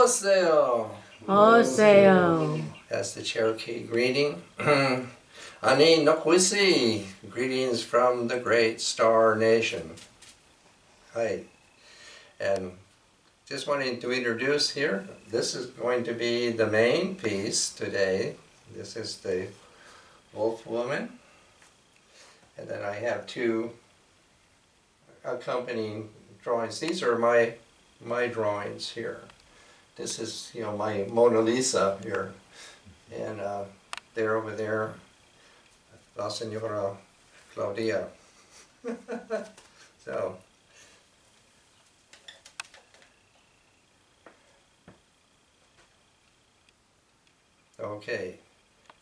Oseo! Oseo. That's the Cherokee greeting. Ani Nokwisi! Greetings from the great Star Nation. Hi. And just wanting to introduce here, this is going to be the main piece today. This is the Wolf Woman. And then I have two accompanying drawings. These are my drawings here. This is, my Mona Lisa here. And there over there, La Senora Claudia. So, okay.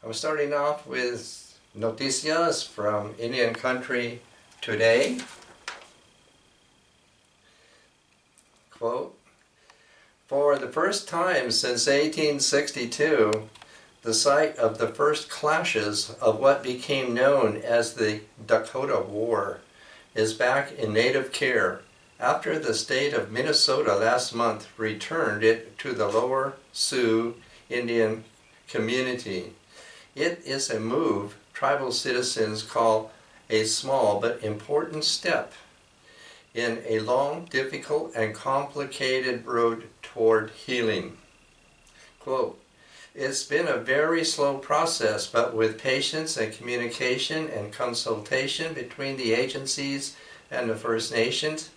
I'm starting off with noticias from Indian Country Today. Quote, "For the first time since 1862, the site of the first clashes of what became known as the Dakota War is back in Native care after the state of Minnesota last month returned it to the Lower Sioux Indian community. It is a move tribal citizens call a small but important step in a long, difficult, and complicated road toward healing." Quote, "It's been a very slow process, but with patience and communication and consultation between the agencies and the First Nations,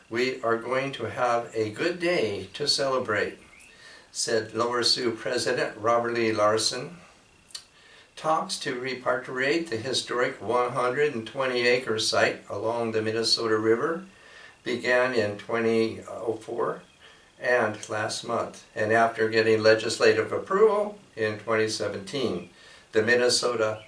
we are going to have a good day to celebrate," said Lower Sioux President Robert Lee Larson. Talks to repatriate the historic 120-acre site along the Minnesota River began in 2004 and last month, and after getting legislative approval in 2017, the Minnesota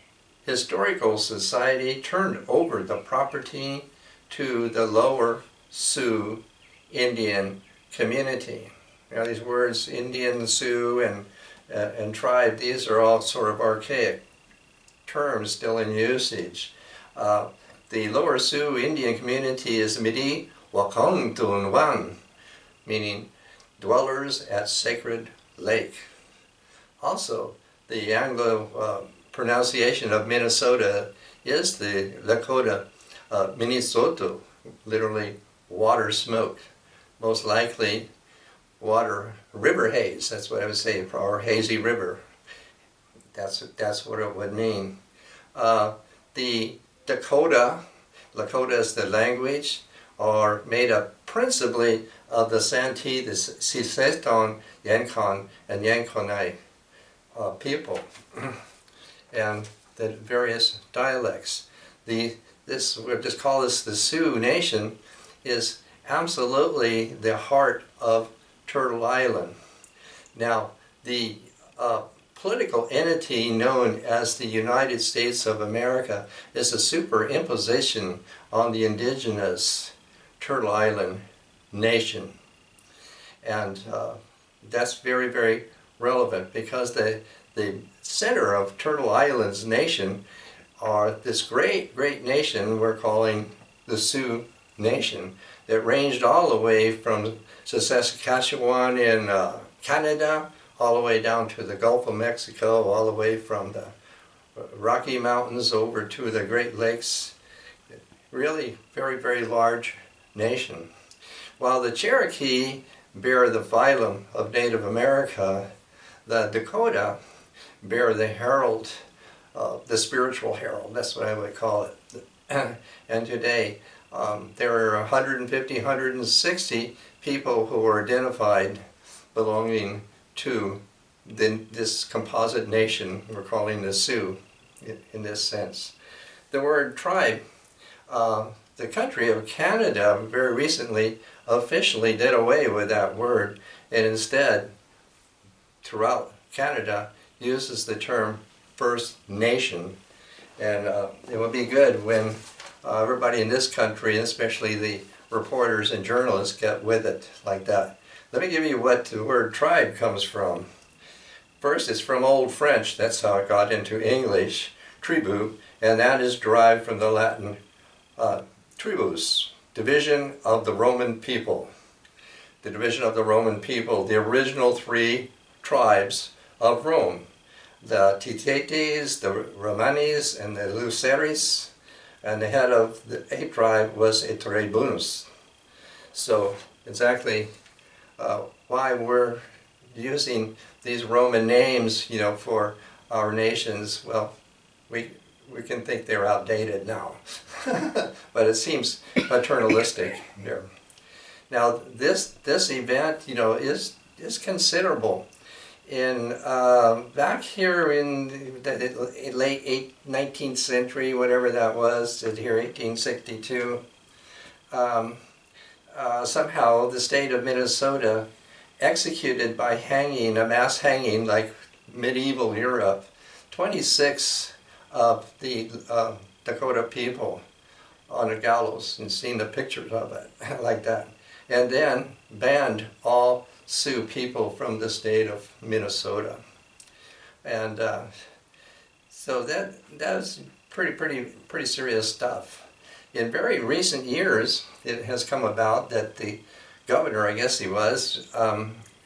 Historical Society turned over the property to the Lower Sioux Indian community. Now these words, Indian, Sioux, and tribe, these are all sort of archaic terms still in usage. The Lower Sioux Indian community is Midi Wakontunwan, meaning dwellers at Sacred Lake. Also, the Anglo pronunciation of Minnesota is the Lakota Minnesota, literally water smoke. Most likely river haze, that's what I would say, or hazy river. That's what it would mean. The Lakota is the language, are made up principally of the Santee, the Siseton, Yankon, and Yankonai people, and the various dialects. We'll just call this the Sioux Nation, is absolutely the heart of Turtle Island. Now, the political entity known as the United States of America is a superimposition on the indigenous Turtle Island nation. And that's very, very relevant because the center of Turtle Island's nation are this great, great nation we're calling the Sioux Nation that ranged all the way from Saskatchewan in Canada all the way down to the Gulf of Mexico, all the way from the Rocky Mountains over to the Great Lakes. Really very, very large nation. While the Cherokee bear the phylum of Native America, the Dakota bear the herald, the spiritual herald, that's what I would call it. And today there are 150, 160 people who are identified belonging to this composite nation we're calling the Sioux in this sense. The word tribe, the country of Canada very recently officially did away with that word, and instead throughout Canada uses the term First Nation. And it would be good when everybody in this country, especially the reporters and journalists, get with it like that. Let me give you what the word tribe comes from. First, it's from Old French, that's how it got into English, tribu, and that is derived from the Latin tribus, division of the Roman people. the division of the Roman people, the original 3 tribes of Rome. The Titetes, the Romanes, and the Luceres, and the head of the 8th tribe was a Tribunus. So exactly why we're using these Roman names, for our nations, well, we can think they're outdated now, but it seems paternalistic here. Now this event, is considerable. In back here in the late 19th century, whatever that was, here 1862, somehow the state of Minnesota executed by hanging, a mass hanging like medieval Europe, 26 of the Dakota people on a gallows, and seen the pictures of it like that, and then banned all Sioux people from the state of Minnesota. And so that was pretty serious stuff. In very recent years, it has come about that the governor, I guess he was,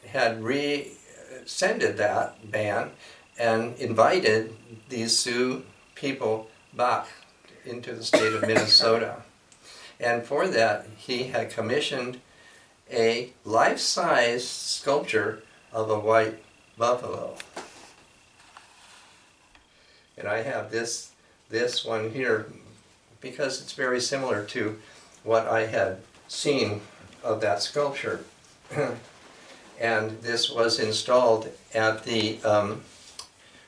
had rescinded that ban and invited these Sioux people back into the state of Minnesota. And for that, he had commissioned a life-size sculpture of a white buffalo. And I have this one here because it's very similar to what I had seen of that sculpture. And this was installed at the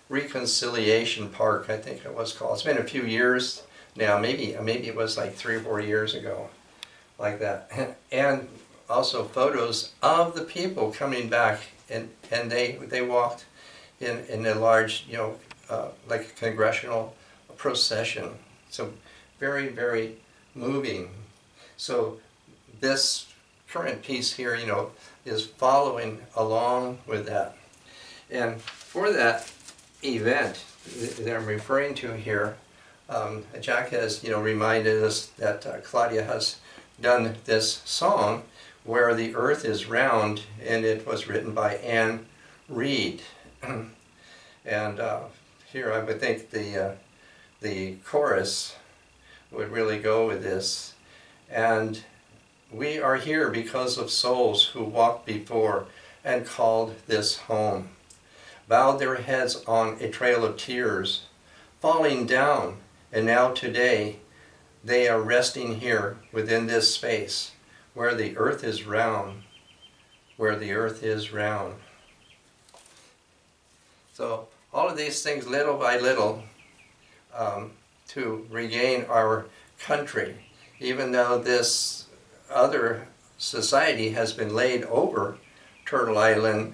Reconciliation Park, I think it was called. It's been a few years now, maybe it was like 3 or 4 years ago, like that. And also photos of the people coming back, and they walked in a large, like a congressional procession. So very, very moving. So this current piece here, is following along with that. And for that event that I'm referring to here, Jack has, reminded us that Claudia has done this song, Where the Earth is Round, and it was written by Anne Reed. And here I would think the chorus would really go with this. And we are here because of souls who walked before and called this home, bowed their heads on a trail of tears, falling down, and now today they are resting here within this space, where the earth is round, where the earth is round. So all of these things, little by little, to regain our country, even though this other society has been laid over Turtle Island,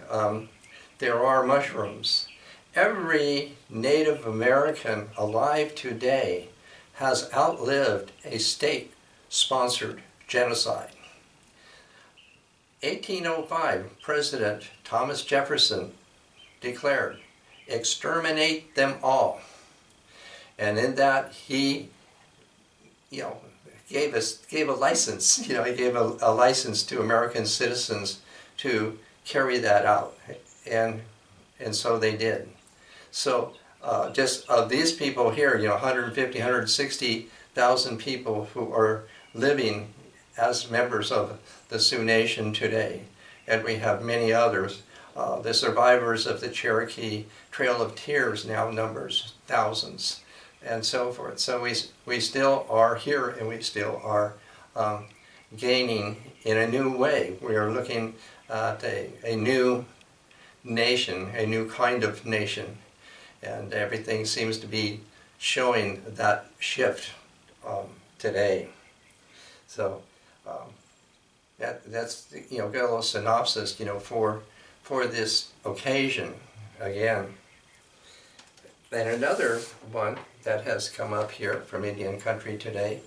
there are mushrooms. Every Native American alive today has outlived a state-sponsored genocide. 1805, President Thomas Jefferson declared, "Exterminate them all." And in that he, gave a license. He gave a license to American citizens to carry that out, and so they did. So just of these people here, 150, 160,000 people who are living as members of the Sioux Nation today, and we have many others. The survivors of the Cherokee Trail of Tears now numbers thousands, and so forth. So we still are here, and we still are gaining in a new way. We are looking at a new nation, a new kind of nation, and everything seems to be showing that shift today. So that's got a little synopsis, for this occasion again. And another one that has come up here from Indian country today,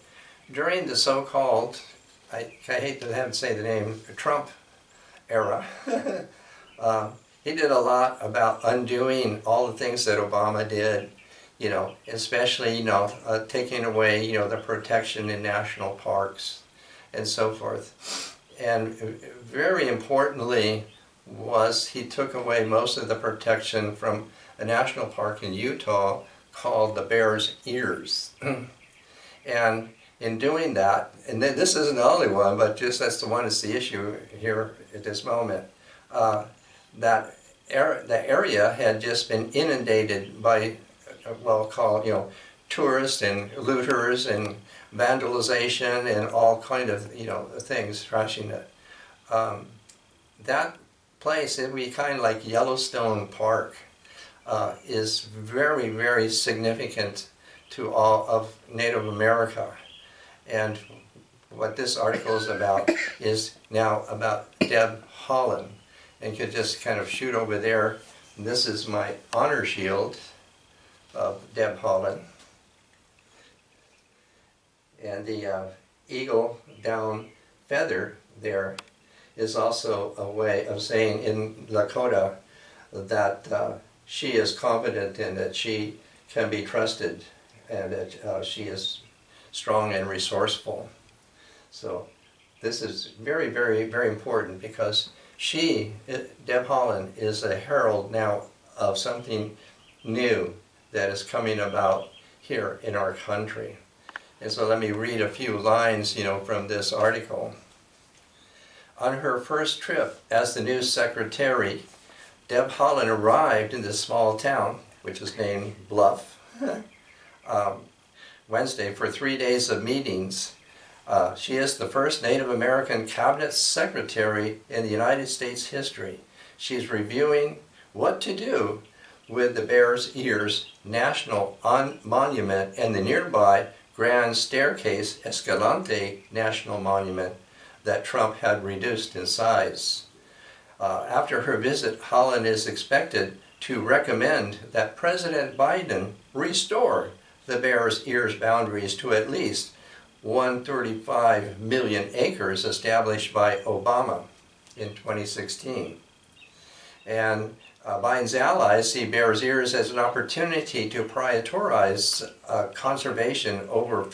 during the so-called, I hate to have to say the name, Trump era, he did a lot about undoing all the things that Obama did, especially, taking away, the protection in national parks and so forth. and very importantly was he took away most of the protection from a national park in Utah called the Bear's Ears. And in doing that, and this isn't the only one, but just that's the one that's the issue here at this moment, the area had just been inundated by, well, called, tourists and looters and vandalization and all kind of, things, trashing it. That place, it'd be kind of like Yellowstone Park, is very, very significant to all of Native America. And what this article is about is now about Deb Haaland. And you could just kind of shoot over there. And this is my honor shield of Deb Haaland. And the eagle down feather there is also a way of saying in Lakota that she is confident and that she can be trusted and that she is strong and resourceful. So this is very, very, very important because Deb Haaland, is a herald now of something new that is coming about here in our country. And so let me read a few lines, from this article. On her first trip as the new secretary, Deb Haaland arrived in this small town, which is named Bluff, Wednesday for 3 days of meetings. She is the first Native American cabinet secretary in the United States history. She's reviewing what to do with the Bear's Ears National Monument and the nearby Grand Staircase Escalante National Monument that Trump had reduced in size. After her visit, Haaland is expected to recommend that President Biden restore the Bear's Ears boundaries to at least 135 million acres established by Obama in 2016. And Biden's allies see Bear's Ears as an opportunity to prioritize conservation over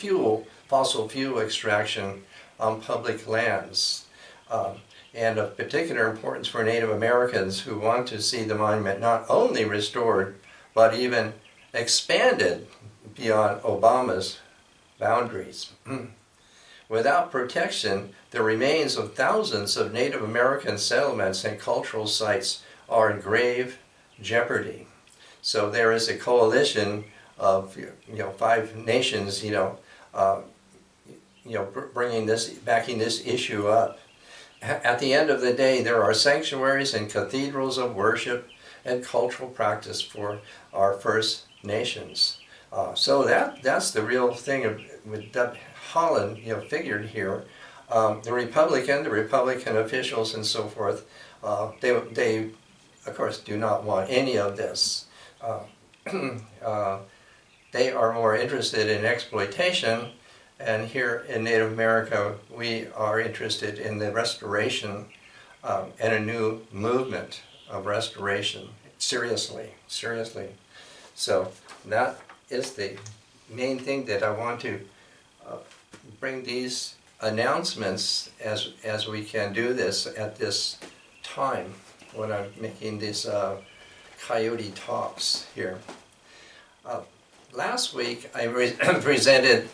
fossil fuel extraction on public lands. And of particular importance for Native Americans who want to see the monument not only restored, but even expanded beyond Obama's boundaries. Without protection, the remains of thousands of Native American settlements and cultural sites are in grave jeopardy. So there is a coalition of 5 nations, backing this issue up. At the end of the day, there are sanctuaries and cathedrals of worship and cultural practice for our First Nations. So that's the real thing with Deb Haaland, figured here. The Republican officials and so forth, they of course do not want any of this. They are more interested in exploitation, and here in Native America we are interested in the restoration and a new movement of restoration. Seriously. So that is the main thing that I want to bring these announcements as we can do this at this time when I'm making these Coyote talks here. Last week I presented,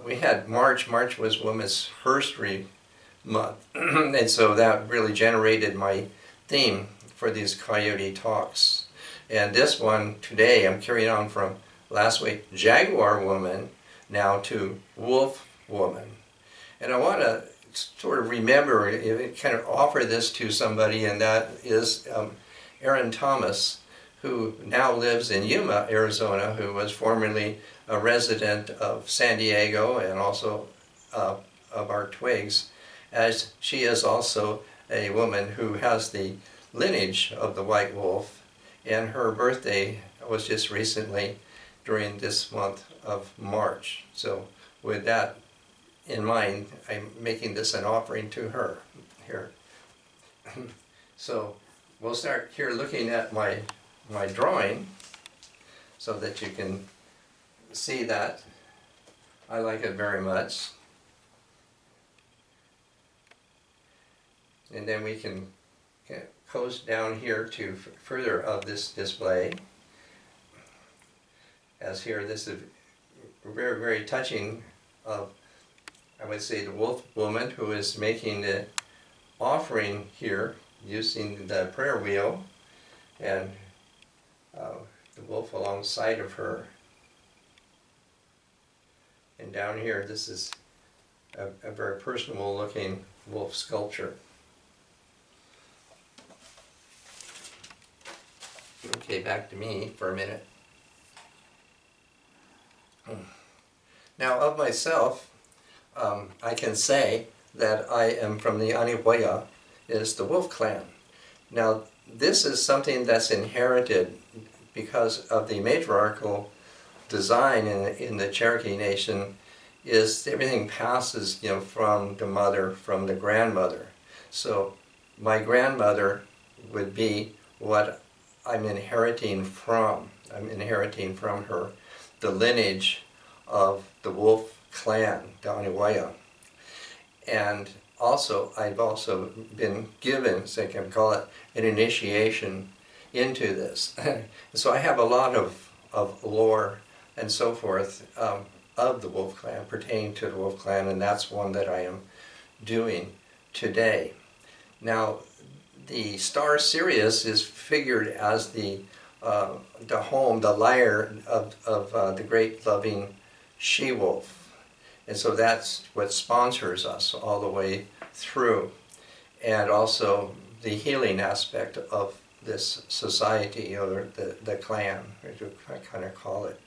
we had March was Women's History Month, and so that really generated my theme for these Coyote talks. And this one today, I'm carrying on from last week, Jaguar Woman, now to Wolf Woman. And I want to sort of remember, kind of offer this to somebody, and that is Erin Thomas, who now lives in Yuma, Arizona, who was formerly a resident of San Diego and also of our Twigs, as she is also a woman who has the lineage of the white wolf, and her birthday was just recently during this month of March. So with that in mind, I'm making this an offering to her here. So we'll start here looking at my drawing so that you can see that. I like it very much. And then we can coast down here to further of this display. As here, this is very, very touching of, I would say, the wolf woman who is making the offering here using the prayer wheel, and the wolf alongside of her. And down here, this is a very personable looking wolf sculpture. Okay, back to me for a minute. Now, of myself, I can say that I am from the Aniwaya, is the wolf clan. Now, this is something that's inherited because of the matriarchal design in the Cherokee Nation. Is everything passes, from the mother, from the grandmother. So my grandmother would be what I'm inheriting from. I'm inheriting from her the lineage of the wolf clan, the Aniwaya. And also, I've also been given, so I can call it, an initiation into this. So I have a lot of lore and so forth of the wolf clan, pertaining to the wolf clan, and that's one that I am doing today. Now, the star Sirius is figured as the home, the lair of the great loving she-wolf. And so that's what sponsors us all the way through. And also the healing aspect of this society, or the clan, as I kind of call it.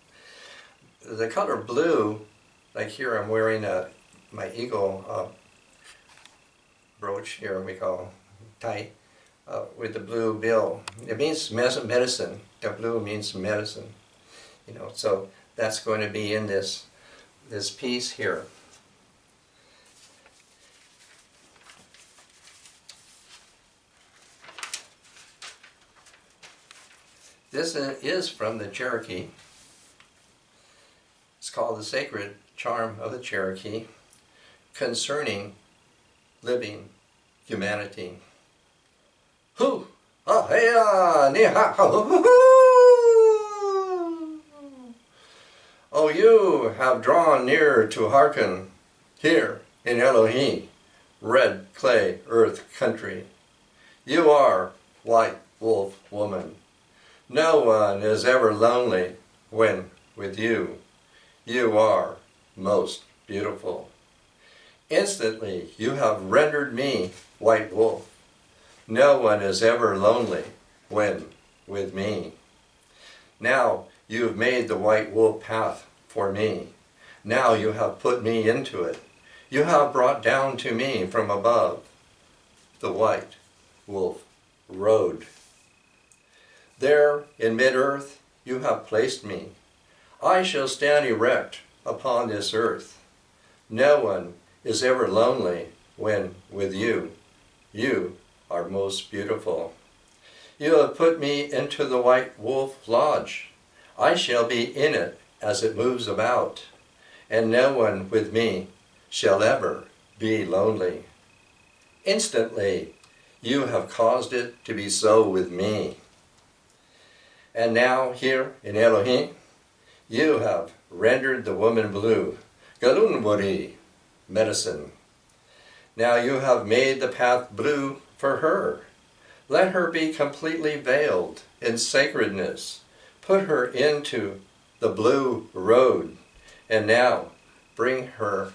The color blue, like here I'm wearing my eagle brooch here, we call tie, with the blue bill. It means medicine. The blue means medicine. So that's going to be in this piece here. This is from the Cherokee. It's called The Sacred Charm of the Cherokee, concerning living humanity. Hoo! Ah, hey, ni ha, oh, you have drawn near to hearken here in Elohim, red clay earth country. You are white wolf woman. No one is ever lonely when with you. You are most beautiful. Instantly you have rendered me white wolf. No one is ever lonely when with me. Now you have made the white wolf path for me. Now you have put me into it. You have brought down to me from above the white wolf road. There in mid-earth you have placed me. I shall stand erect upon this earth. No one is ever lonely when with you. You are most beautiful. You have put me into the white wolf lodge. I shall be in it as it moves about, and no one with me shall ever be lonely. Instantly you have caused it to be so with me. And now here in Elohim, you have rendered the woman blue, Galunwari, medicine. Now you have made the path blue for her. Let her be completely veiled in sacredness. Put her into the blue road, and now bring her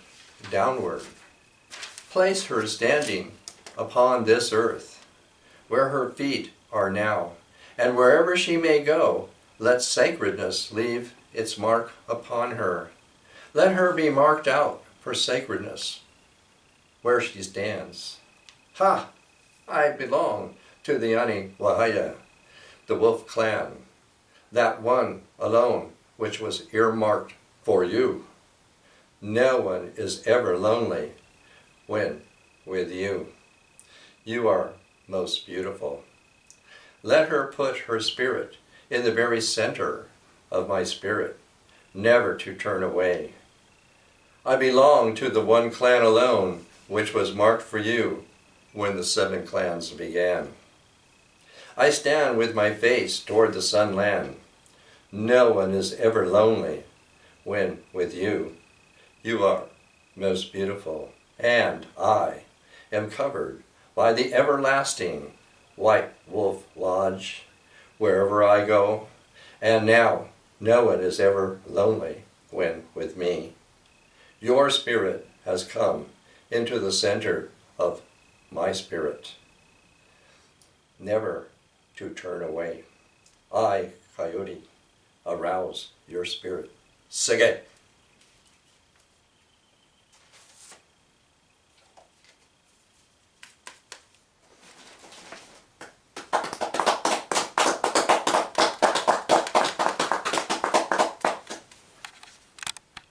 downward. Place her standing upon this earth, where her feet are now, and wherever she may go, let sacredness leave its mark upon her. Let her be marked out for sacredness where she stands. Ha! I belong to the Aniwaya, the wolf clan, that one alone which was earmarked for you. No one is ever lonely when with you. You are most beautiful. Let her put her spirit in the very center of my spirit, never to turn away. I belong to the one clan alone which was marked for you when the 7 clans began. I stand with my face toward the sunland. No one is ever lonely when with you. You are most beautiful, and I am covered by the everlasting White Wolf Lodge wherever I go, and now no one is ever lonely when with me. Your spirit has come into the center of my spirit, never to turn away. I, Coyote, arouse your spirit. Sige!